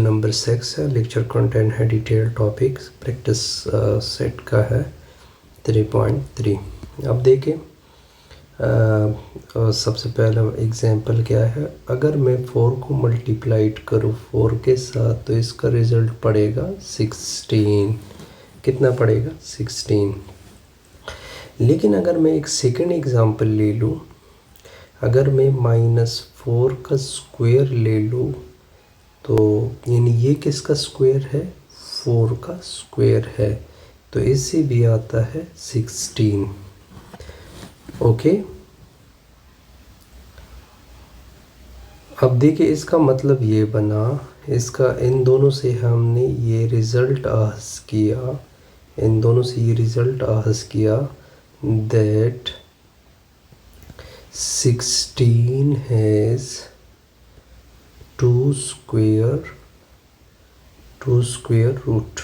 Number 6 है। Lecture content है detail topics, practice set का है 3.3। अब देखिए सबसे पहला एग्जांपल क्या है। अगर मैं 4 को मल्टीप्लाइड करूँ 4 के साथ तो इसका रिज़ल्ट पड़ेगा 16। कितना पड़ेगा? 16। लेकिन अगर मैं एक सेकंड एग्जांपल ले लूँ, अगर मैं -4 का स्क्वायर ले लूँ तो यानी ये किसका स्क्वायर है? 4 का स्क्वायर है, तो इससे भी आता है 16। ओके, अब देखिए इसका मतलब ये बना, इसका इन दोनों से हमने ये रिज़ल्ट आहज़ किया, इन दोनों से ये रिज़ल्ट आहज़ किया दैट 16 हैज़ 2 स्क्वायर रूट।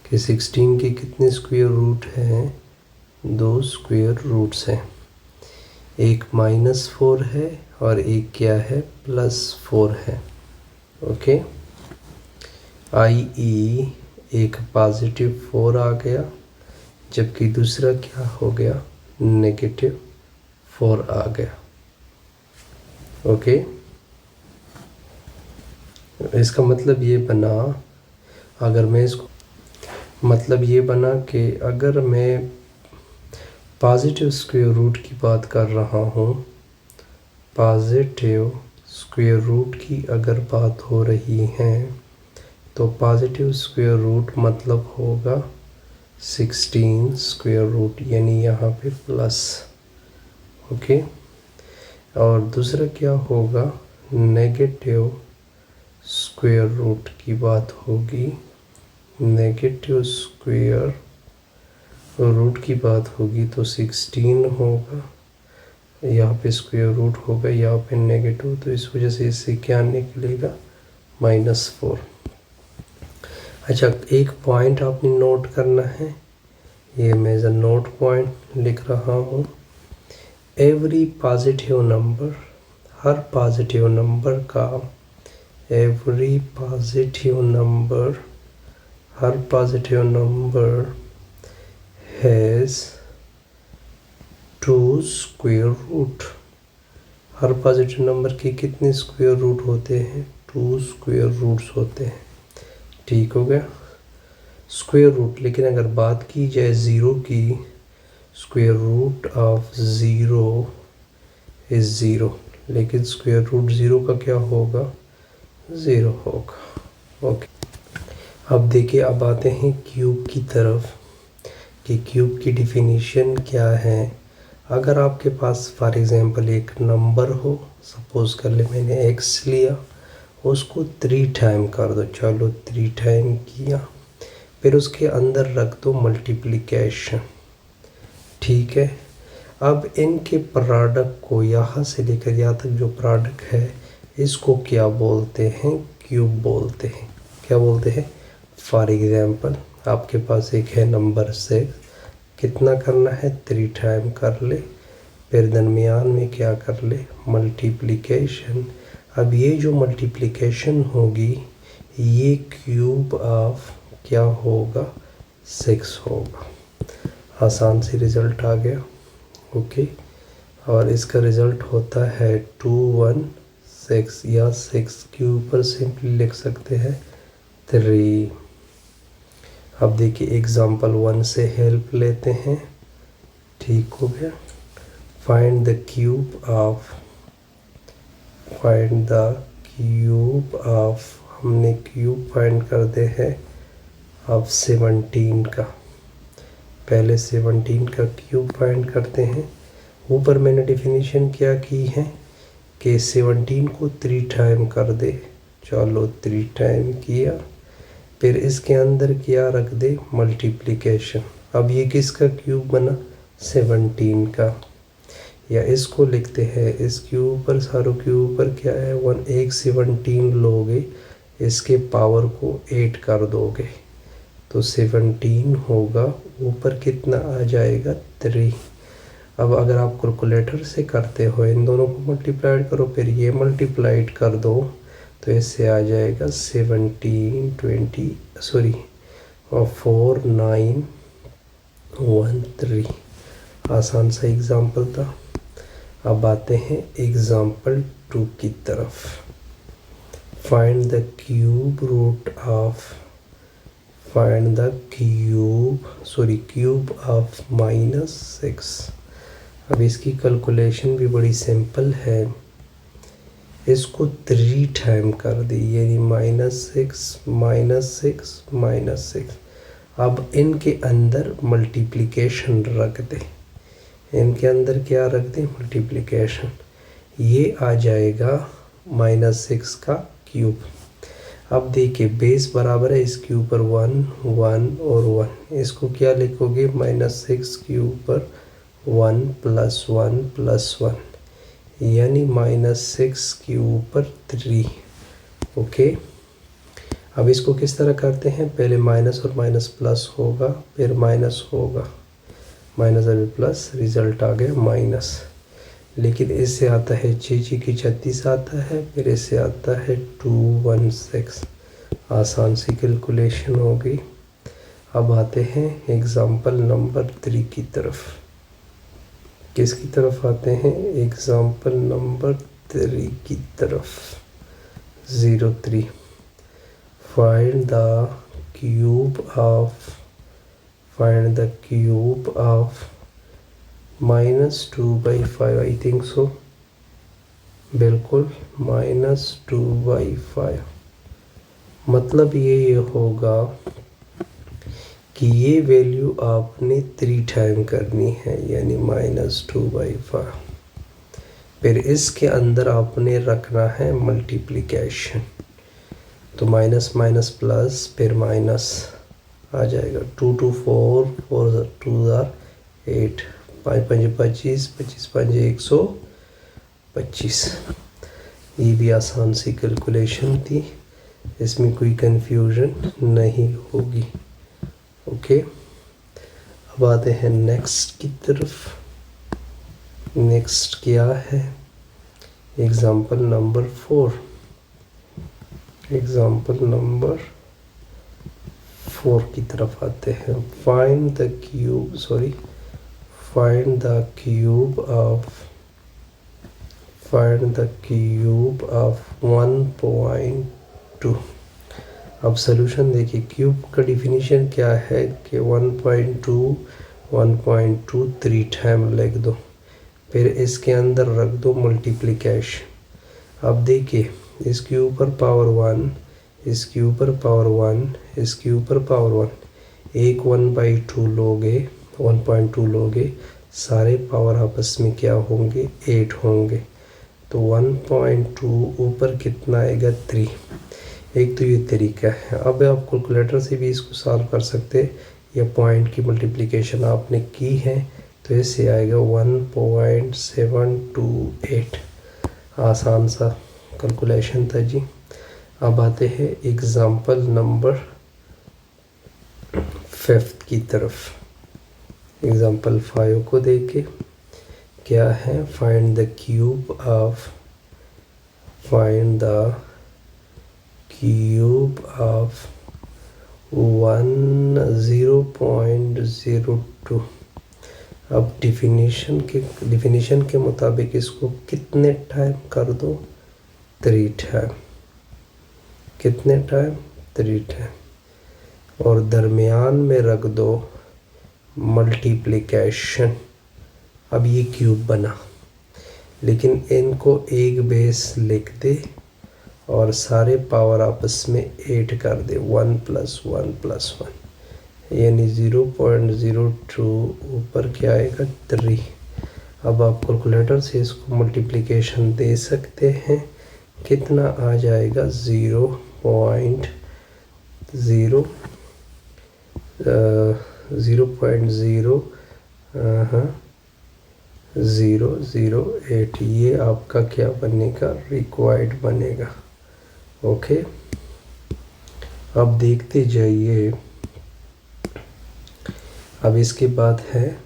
कि 16 के कितने स्क्वायर रूट हैं? 2 स्क्वायर रूट्स हैं। एक -4 है और एक क्या है? +4 है। Okay, i.e. एक +4 आ गया, जबकि दूसरा क्या हो गया? -4 आ गया। ओके, इसका मतलब ये बना, अगर मैं इसको मतलब ये बना कि अगर मैं पॉजिटिव स्क्वायर रूट की बात कर रहा हूँ, पॉजिटिव स्क्वायर रूट की अगर बात हो रही है तो पॉजिटिव स्क्वायर रूट मतलब होगा 16 स्क्वायर रूट, यानी यहाँ पे प्लस। ओके, और दूसरा क्या होगा? नेगेटिव स्क्वायर रूट की बात होगी, नेगेटिव स्क्वायर रूट की बात होगी तो 16 होगा, यहाँ पे स्क्वायर रूट होगा, यहाँ पे नेगेटिव, तो इस वजह से इससे क्या निकलेगा? -4। अच्छा, एक पॉइंट आपने नोट करना है, ये मैं एज अ नोट पॉइंट लिख रहा हूँ। एवरी पॉजिटिव नंबर, हर पॉजिटिव नंबर का, एवरी पॉजिटिव नंबर, हर positive number has 2 square root. हर पॉजिटिव नंबर के कितने स्क्वायर रूट होते हैं? 2 स्क्वायर रूट्स होते हैं। ठीक हो गया, स्क्वायर रूट। लेकिन अगर बात की जाए ज़ीरो की, square root of zero is zero, लेकिन स्क्वायर रूट ज़ीरो का क्या होगा? 0 होगा। ओके, अब देखिए, अब आते हैं क्यूब की तरफ कि क्यूब की डिफिनीशन क्या है। अगर आपके पास फॉर एग्ज़ाम्पल एक नंबर हो, सपोज़ कर ले मैंने x लिया, उसको 3 टाइम कर दो, चलो 3 टाइम किया, फिर उसके अंदर रख दो मल्टीप्लिकेशन। ठीक है, अब इनके प्रोडक्ट को यहाँ से लेकर यहाँ तक जो प्रोडक्ट है, इसको क्या बोलते हैं? क्यूब बोलते हैं। क्या बोलते हैं? फॉर एग्ज़ाम्पल आपके पास एक है नंबर 6, कितना करना है? 3 टाइम कर ले, फिर दरमियान में क्या कर ले? मल्टीप्लिकेशन। अब ये जो मल्टीप्लिकेशन होगी, ये क्यूब ऑफ क्या होगा? 6 होगा। आसान सी रिज़ल्ट आ गया। ओके, और इसका रिज़ल्ट होता है 216, या 6 के ऊपर सिंपली लिख सकते हैं 3। अब देखिए एग्ज़ाम्पल 1 से हेल्प लेते हैं। ठीक हो गया, find the cube of, find the cube of, हमने क्यूब फाइंड कर दे हैं अब 17 का। पहले 17 का क्यूब फाइंड करते हैं। ऊपर मैंने डिफिनीशन क्या की है कि 17 को 3 टाइम कर दे, चलो 3 टाइम किया, फिर इसके अंदर क्या रख दे? मल्टीप्लिकेशन। अब ये किसका क्यूब बना? 17 का। या इसको लिखते हैं, इसके ऊपर सारों के ऊपर क्या है? 1 17 लोगे, इसके पावर को 8 कर दोगे तो 17 होगा, ऊपर कितना आ जाएगा? 3। अब अगर आप कैलकुलेटर से करते हो, इन दोनों को मल्टीप्लाइड करो, फिर ये मल्टीप्लाइड कर दो, तो इससे आ जाएगा 17 20 सॉरी और 4 9 1 3। आसान सा एग्ज़ाम्पल था। अब आते हैं एग्ज़ाम्पल 2 की तरफ। Find the cube root of -6। अब इसकी कैलकुलेशन भी बड़ी सिंपल है। इसको 3 टाइम कर दी, यानी -6। अब इनके अंदर मल्टीप्लिकेशन रख दे। इनके अंदर क्या रख दें? मल्टीप्लिकेशन। ये आ जाएगा -6 का क्यूब। अब देखिए बेस बराबर है इसके ऊपर 1 1 और 1। इसको क्या लिखोगे? -6 के ऊपर 1 + 1 + 1, यानी -6 के ऊपर 3। ओके, अब इसको किस तरह करते हैं? पहले माइनस और माइनस प्लस होगा, फिर माइनस होगा, माइनस और प्लस, रिजल्ट आ गया माइनस। लेकिन इससे आता है 6 की 36 आता है, फिर इससे आता है 216। आसान सी कैलकुलेशन हो गई। अब आते हैं एग्ज़ाम्पल नंबर 3 की तरफ। किसकी तरफ आते हैं? एग्ज़ाम्पल नंबर 3 की तरफ। 03 find the cube of -2/5। I think so, बिल्कुल -2/5। मतलब ये होगा कि ये वैल्यू आपने 3 टाइम करनी है, यानी -2/5। फिर इसके अंदर आपने रखना है मल्टीप्लिकेशन। तो माइनस माइनस प्लस, फिर माइनस आ जाएगा। 2 2 4 4 2 8, 5 5 25, 25 5 125। ये भी आसान सी कैलकुलेशन थी, इसमें कोई कंफ्यूजन नहीं होगी। ओके, अब आते हैं नेक्स्ट की तरफ। नेक्स्ट क्या है? Example number 4। एग्ज़ाम्पल नंबर 4 की तरफ आते हैं। Find the cube of 1.2। अब सॉल्यूशन देखिए। क्यूब का डिफिनीशन क्या है कि 1.2 3 टाइम लिख दो, फिर इसके अंदर रख दो मल्टीप्लिकेशन। अब देखिए, इसके ऊपर पावर 1, इसके ऊपर पावर 1, इसके ऊपर पावर 1। एक 1/2 लोगे, 1.2 लोगे, सारे पावर आपस में क्या होंगे? 8 होंगे। तो 1.2 ऊपर कितना आएगा? 3। एक तो ये तरीका है। अब आप कैलकुलेटर से भी इसको सॉल्व कर सकते हैं, या पॉइंट की मल्टीप्लिकेशन आपने की है तो इससे आएगा 1.728। आसान सा कैलकुलेशन था जी। अब आते हैं एग्ज़ाम्पल नंबर 5 की तरफ। एग्ज़ाम्पल 5 को देखें। क्या है? Find the cube of 0.02। अब डिफिनीशन के मुताबिक इसको कितने टाइम कर दो? 3 टाइम। कितने टाइम? 3 टाइम। और दरमियान में रख दो मल्टीप्लिकेशन। अब ये क्यूब बना, लेकिन इनको एक बेस लिख दे और सारे पावर आपस में 8 कर दे, 1 + 1 + 1, यानी 0.02 ऊपर क्या आएगा? 3। अब आप कैलकुलेटर से इसको मल्टीप्लिकेशन दे सकते हैं। कितना आ जाएगा? 0.008। ये आपका क्या बनेगा? रिक्वायर्ड बनेगा। ओके, अब देखते जाइए। अब इसके बाद है